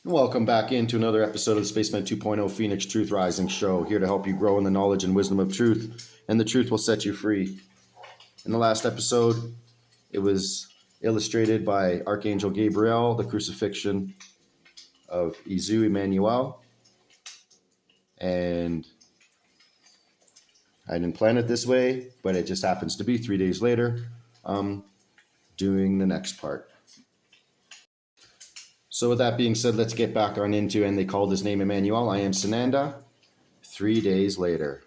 Welcome back into another episode of the Spaceman 2.0 Phoenix Truth Rising Show, here to help you grow in the knowledge and wisdom of truth, and the truth will set you free. In the last episode, it was illustrated by Archangel Gabriel, the crucifixion of IMMANUEL, and I didn't plan it this way, but it just happens to be 3 days later, doing the next part. So with that being said, let's get back on into, and they called his name Emmanuel. I am SANANDA. 3 days later.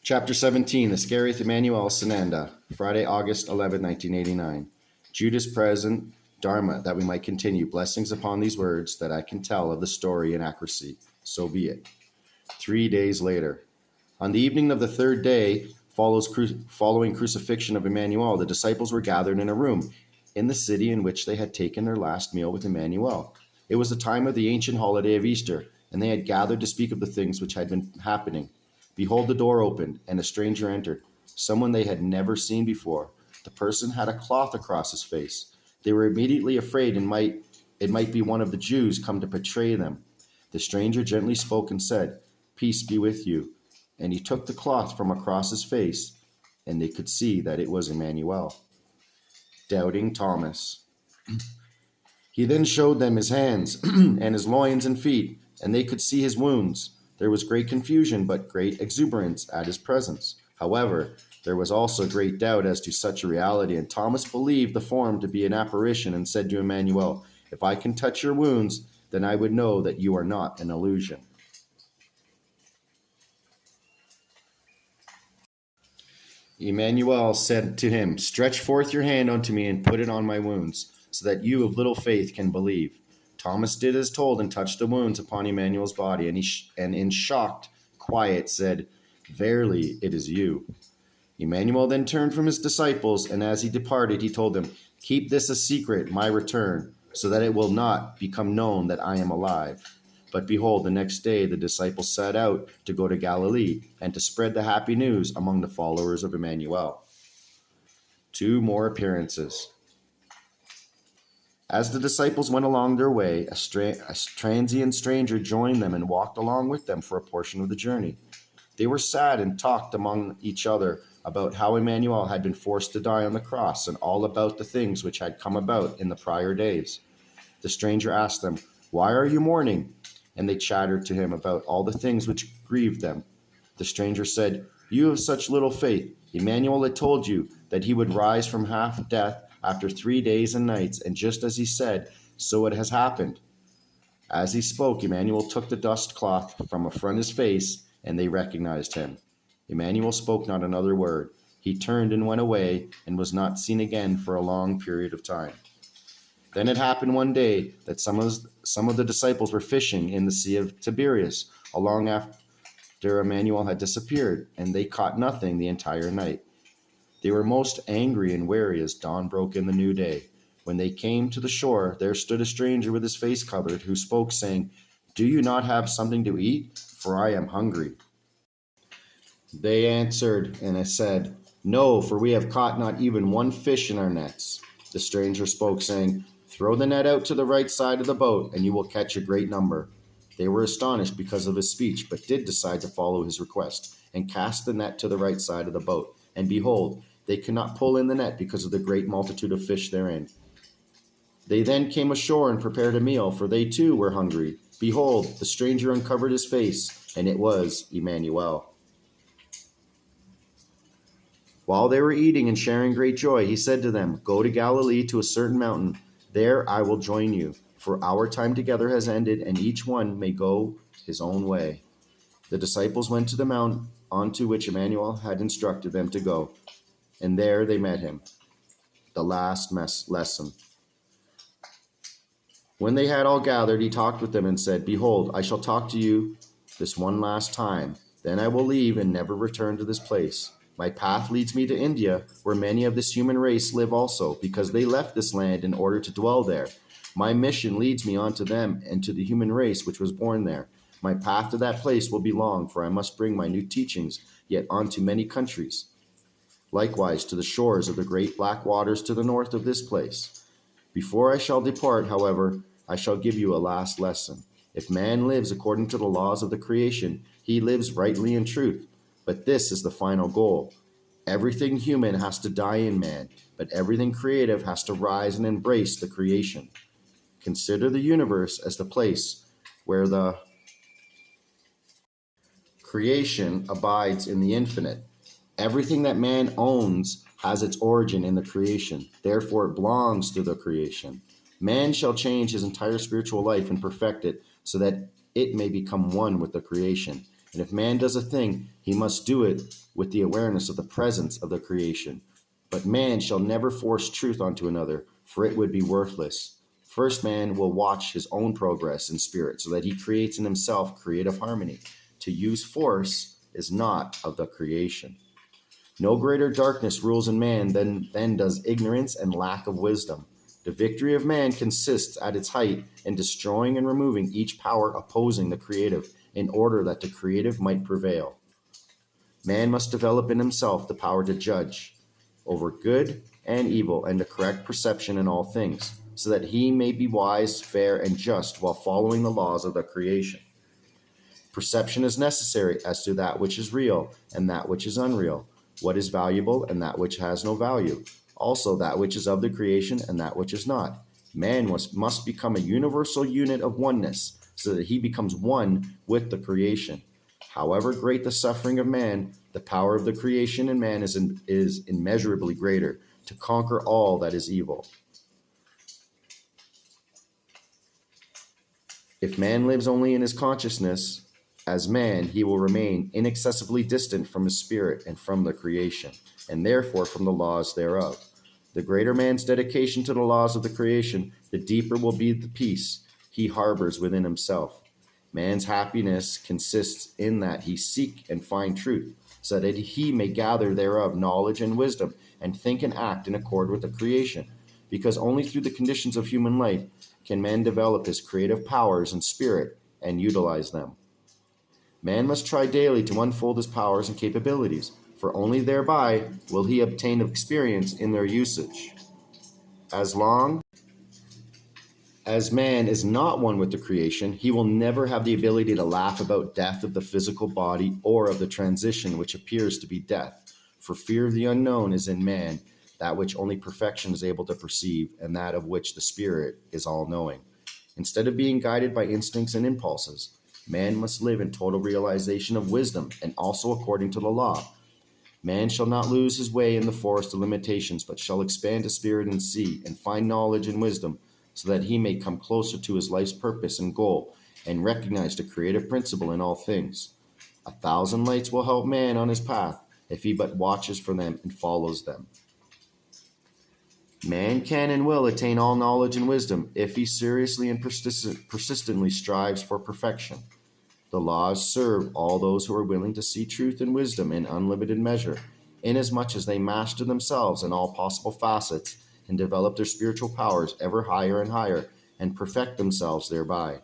Chapter 17, the Iscarioth Emmanuel SANANDA, Friday, August 11, 1989. Judas present, Dharma, that we might continue. Blessings upon these words, that I can tell of the story in accuracy. So be it. 3 days later. On the evening of the third day, following crucifixion of Emmanuel, the disciples were gathered in a room in the city in which they had taken their last meal with Emmanuel. It was the time of the ancient holiday of Easter, and they had gathered to speak of the things which had been happening. Behold, the door opened, and a stranger entered, someone they had never seen before. The person had a cloth across his face. They were immediately afraid it might be one of the Jews come to betray them. The stranger gently spoke and said, "Peace be with you." And he took the cloth from across his face, and they could see that it was Emmanuel. Doubting Thomas. He then showed them his hands and his loins and feet, and they could see his wounds. There was great confusion, but great exuberance at his presence. However, there was also great doubt as to such a reality, and Thomas believed the form to be an apparition and said to Emmanuel, "If I can touch your wounds, then I would know that you are not an illusion." Emmanuel said to him, "Stretch forth your hand unto me and put it on my wounds, so that you of little faith can believe." Thomas did as told and touched the wounds upon Emmanuel's body, and in shocked quiet said, "Verily, it is you." Emmanuel then turned from his disciples, and as he departed, he told them, "Keep this a secret, my return, so that it will not become known that I am alive." But behold, the next day the disciples set out to go to Galilee and to spread the happy news among the followers of Emmanuel. 2 more appearances. As the disciples went along their way, a transient stranger joined them and walked along with them for a portion of the journey. They were sad and talked among each other about how Emmanuel had been forced to die on the cross and all about the things which had come about in the prior days. The stranger asked them, "Why are you mourning?" And they chattered to him about all the things which grieved them. The stranger said, "You have such little faith. Emmanuel had told you that he would rise from half death after 3 days and nights, and just as he said, so it has happened." As he spoke, Emmanuel took the dust cloth from front his face, and they recognized him. Emmanuel spoke not another word. He turned and went away, and was not seen again for a long period of time. Then it happened one day that some of the disciples were fishing in the Sea of Tiberias, long after Emmanuel had disappeared, and they caught nothing the entire night. They were most angry and weary as dawn broke in the new day. When they came to the shore, there stood a stranger with his face covered, who spoke, saying, "Do you not have something to eat? For I am hungry." They answered and said, "No, for we have caught not even one fish in our nets." The stranger spoke, saying, "Throw the net out to the right side of the boat, and you will catch a great number." They were astonished because of his speech, but did decide to follow his request, and cast the net to the right side of the boat. And behold, they could not pull in the net because of the great multitude of fish therein. They then came ashore and prepared a meal, for they too were hungry. Behold, the stranger uncovered his face, and it was Emmanuel. While they were eating and sharing great joy, he said to them, "Go to Galilee, to a certain mountain. There I will join you, for our time together has ended, and each one may go his own way." The disciples went to the mount onto which Emmanuel had instructed them to go, and there they met him. The last lesson. When they had all gathered, he talked with them and said, "Behold, I shall talk to you this one last time. Then I will leave and never return to this place. My path leads me to India, where many of this human race live also, because they left this land in order to dwell there. My mission leads me on to them and to the human race which was born there. My path to that place will be long, for I must bring my new teachings yet onto many countries. Likewise to the shores of the great black waters to the north of this place. Before I shall depart, however, I shall give you a last lesson. If man lives according to the laws of the creation, he lives rightly in truth. But this is the final goal. Everything human has to die in man, but everything creative has to rise and embrace the creation. Consider the universe as the place where the creation abides in the infinite. Everything that man owns has its origin in the creation. Therefore, it belongs to the creation. Man shall change his entire spiritual life and perfect it so that it may become one with the creation. And if man does a thing, he must do it with the awareness of the presence of the creation. But man shall never force truth onto another, for it would be worthless. First, man will watch his own progress in spirit so that he creates in himself creative harmony. To use force is not of the creation. No greater darkness rules in man than does ignorance and lack of wisdom. The victory of man consists at its height in destroying and removing each power opposing the creative in order that the creative might prevail. Man must develop in himself the power to judge over good and evil and the correct perception in all things, so that he may be wise, fair, and just while following the laws of the creation. Perception is necessary as to that which is real and that which is unreal, what is valuable and that which has no value, also that which is of the creation and that which is not. Man must become a universal unit of oneness so that he becomes one with the creation. However great the suffering of man, the power of the creation in man is immeasurably greater to conquer all that is evil. If man lives only in his consciousness, as man, he will remain inaccessibly distant from his spirit and from the creation, and therefore from the laws thereof. The greater man's dedication to the laws of the creation, the deeper will be the peace he harbors within himself. Man's happiness consists in that he seek and find truth, so that he may gather thereof knowledge and wisdom, and think and act in accord with the creation, because only through the conditions of human life can man develop his creative powers and spirit and utilize them. Man must try daily to unfold his powers and capabilities, for only thereby will he obtain experience in their usage. As long as man is not one with the creation, he will never have the ability to laugh about death of the physical body or of the transition which appears to be death, for fear of the unknown is in man, that which only perfection is able to perceive, and that of which the spirit is all-knowing. Instead of being guided by instincts and impulses, man must live in total realization of wisdom and also according to the law. Man shall not lose his way in the forest of limitations, but shall expand his spirit and see and find knowledge and wisdom, so that he may come closer to his life's purpose and goal and recognize the creative principle in all things. 1,000 lights will help man on his path if he but watches for them and follows them. Man can and will attain all knowledge and wisdom if he seriously and persistently strives for perfection. The laws serve all those who are willing to see truth and wisdom in unlimited measure, inasmuch as they master themselves in all possible facets and develop their spiritual powers ever higher and higher and perfect themselves thereby.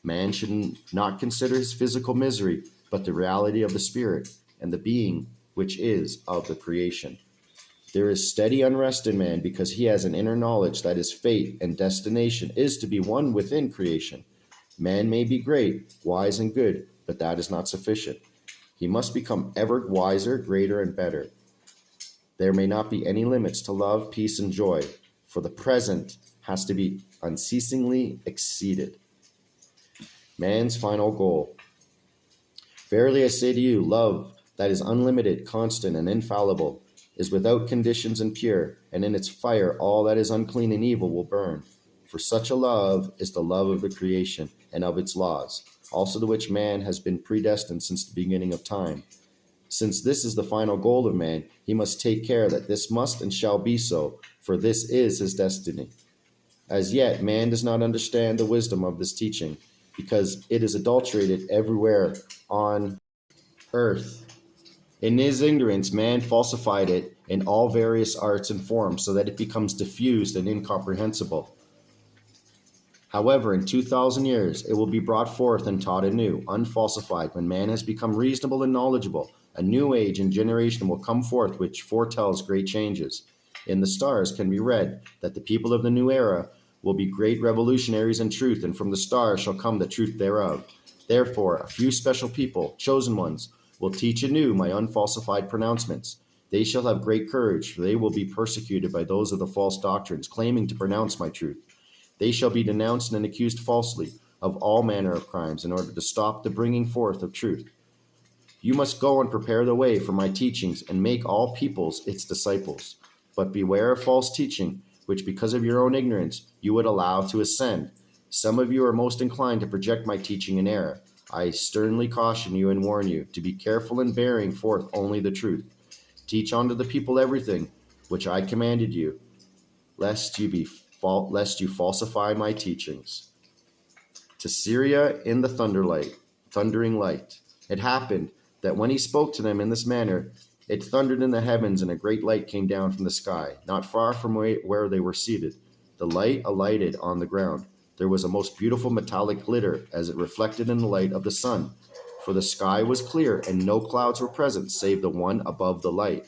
Man should not consider his physical misery, but the reality of the spirit and the being which is of the creation. There is steady unrest in man because he has an inner knowledge that his fate and destination is to be one within creation. Man may be great, wise, and good, but that is not sufficient. He must become ever wiser, greater, and better. There may not be any limits to love, peace, and joy, for the present has to be unceasingly exceeded. Man's final goal. Verily I say to you, love that is unlimited, constant, and infallible is without conditions and pure, and in its fire all that is unclean and evil will burn. For such a love is the love of the creation and of its laws, also to which man has been predestined since the beginning of time. Since this is the final goal of man, he must take care that this must and shall be so, for this is his destiny. As yet, man does not understand the wisdom of this teaching, because it is adulterated everywhere on earth. In his ignorance, man falsified it in all various arts and forms so that it becomes diffused and incomprehensible. However, in 2,000 years, it will be brought forth and taught anew, unfalsified. When man has become reasonable and knowledgeable, a new age and generation will come forth which foretells great changes. In the stars can be read that the people of the new era will be great revolutionaries in truth, and from the stars shall come the truth thereof. Therefore, a few special people, chosen ones, will teach anew my unfalsified pronouncements. They shall have great courage, for they will be persecuted by those of the false doctrines, claiming to pronounce my truth. They shall be denounced and accused falsely of all manner of crimes in order to stop the bringing forth of truth. You must go and prepare the way for my teachings and make all peoples its disciples. But beware of false teaching, which because of your own ignorance you would allow to ascend. Some of you are most inclined to project my teaching in error. I sternly caution you and warn you to be careful in bearing forth only the truth. Teach unto the people everything which I commanded you, lest you falsify my teachings. To Syria in the thundering light. It happened that when he spoke to them in this manner, it thundered in the heavens, and a great light came down from the sky, not far from where they were seated. The light alighted on the ground. There was a most beautiful metallic glitter, as it reflected in the light of the sun. For the sky was clear, and no clouds were present, save the one above the light.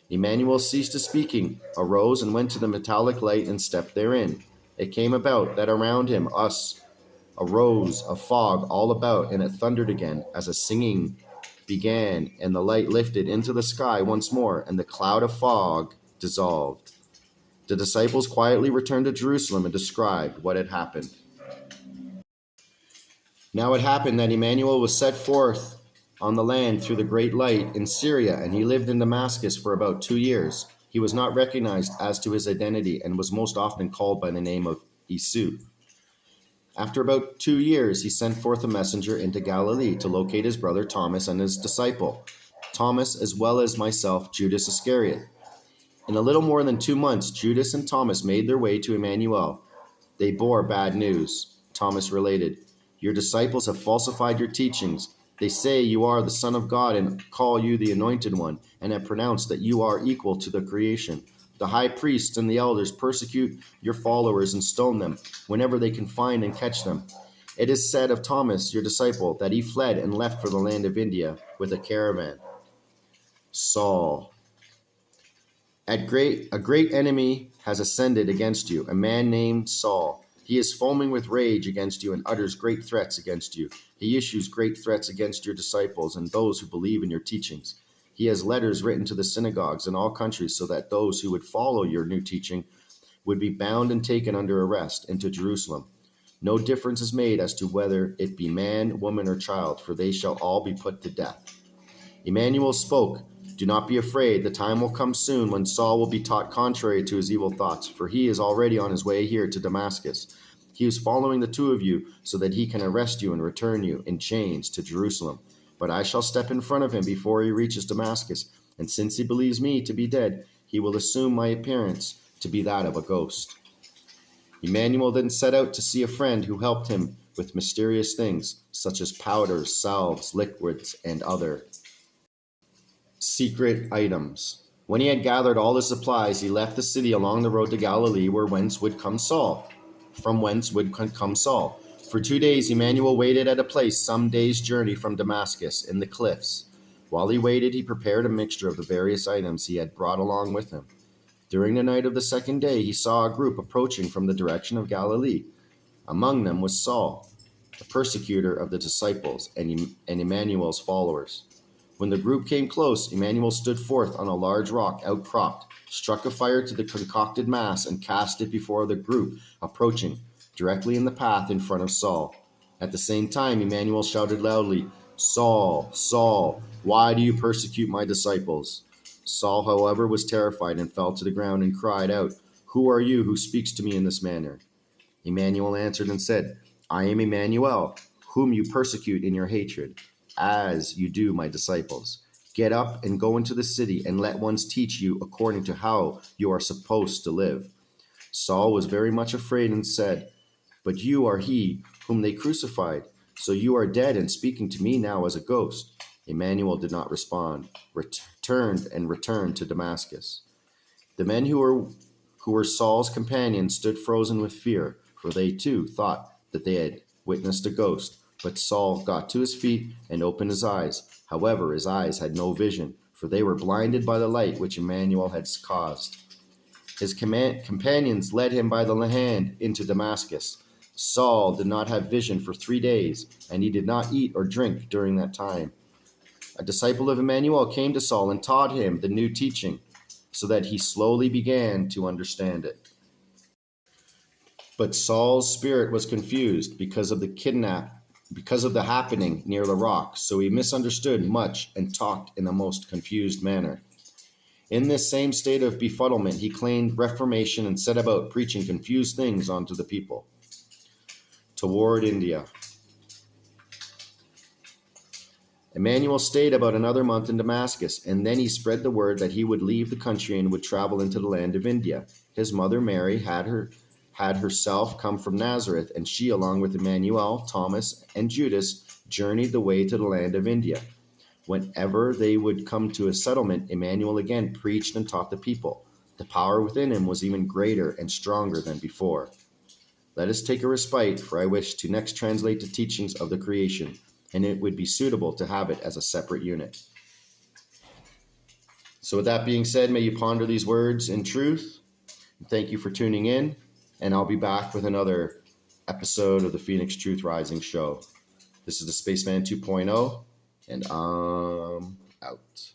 Emmanuel ceased speaking, arose, and went to the metallic light, and stepped therein. It came about that around him arose a fog all about, and it thundered again, as a singing began, and the light lifted into the sky once more, and the cloud of fog dissolved. The disciples quietly returned to Jerusalem and described what had happened. Now it happened that Emmanuel was set forth on the land through the great light in Syria, and he lived in Damascus for about 2 years. He was not recognized as to his identity, and was most often called by the name of Isu. After about 2 years, he sent forth a messenger into Galilee to locate his brother Thomas and his disciple, Thomas, as well as myself, Judas Iscarioth. In a little more than 2 months, Judas and Thomas made their way to Emmanuel. They bore bad news. Thomas related, "Your disciples have falsified your teachings. They say you are the Son of God and call you the Anointed One, and have pronounced that you are equal to the creation. The high priests and the elders persecute your followers and stone them whenever they can find and catch them. It is said of Thomas, your disciple, that he fled and left for the land of India with a caravan." Saul. A great enemy has ascended against you, a man named Saul. He is foaming with rage against you and utters great threats against you. He issues great threats against your disciples and those who believe in your teachings. He has letters written to the synagogues in all countries so that those who would follow your new teaching would be bound and taken under arrest into Jerusalem. No difference is made as to whether it be man, woman, or child, for they shall all be put to death. Emmanuel spoke, "Do not be afraid. The time will come soon when Saul will be taught contrary to his evil thoughts, for he is already on his way here to Damascus. He is following the two of you so that he can arrest you and return you in chains to Jerusalem. But I shall step in front of him before he reaches Damascus, and since he believes me to be dead, he will assume my appearance to be that of a ghost." Emmanuel then set out to see a friend who helped him with mysterious things, such as powders, salves, liquids, and other secret items. When he had gathered all his supplies, he left the city along the road to Galilee, from whence would come Saul. For 2 days Emmanuel waited at a place some days' journey from Damascus in the cliffs. While he waited, he prepared a mixture of the various items he had brought along with him. During the night of the second day, he saw a group approaching from the direction of Galilee. Among them was Saul, the persecutor of the disciples and Emmanuel's followers. When the group came close, Emmanuel stood forth on a large rock outcropped, struck a fire to the concocted mass, and cast it before the group approaching, directly in the path in front of Saul. At the same time, Emmanuel shouted loudly, "Saul, Saul, why do you persecute my disciples?" Saul, however, was terrified and fell to the ground and cried out, "Who are you who speaks to me in this manner?" Emmanuel answered and said, "I am Emmanuel, whom you persecute in your hatred, as you do my disciples. Get up and go into the city, and let ones teach you according to how you are supposed to live." Saul was very much afraid and said, "But you are he whom they crucified, so you are dead and speaking to me now as a ghost." Emmanuel did not respond, returned to Damascus. The men who were Saul's companions stood frozen with fear, for they too thought that they had witnessed a ghost. But Saul got to his feet and opened his eyes. However, his eyes had no vision, for they were blinded by the light which Emmanuel had caused. His companions led him by the hand into Damascus. Saul did not have vision for 3 days, and he did not eat or drink during that time. A disciple of Emmanuel came to Saul and taught him the new teaching, so that he slowly began to understand it. But Saul's spirit was confused because of the happening near the rock, so he misunderstood much and talked in the most confused manner. In this same state of befuddlement, he claimed reformation and set about preaching confused things onto the people. Toward India. Emmanuel stayed about another month in Damascus, and then he spread the word that he would leave the country and would travel into the land of India. His mother Mary had herself come from Nazareth, and she, along with Emmanuel, Thomas, and Judas, journeyed the way to the land of India. Whenever they would come to a settlement, Emmanuel again preached and taught the people. The power within him was even greater and stronger than before. Let us take a respite, for I wish to next translate the teachings of the creation, and it would be suitable to have it as a separate unit. So with that being said, may you ponder these words in truth. Thank you for tuning in, and I'll be back with another episode of the Phoenix Truth Rising Show. This is the Spaceman 2.0, and I'm out.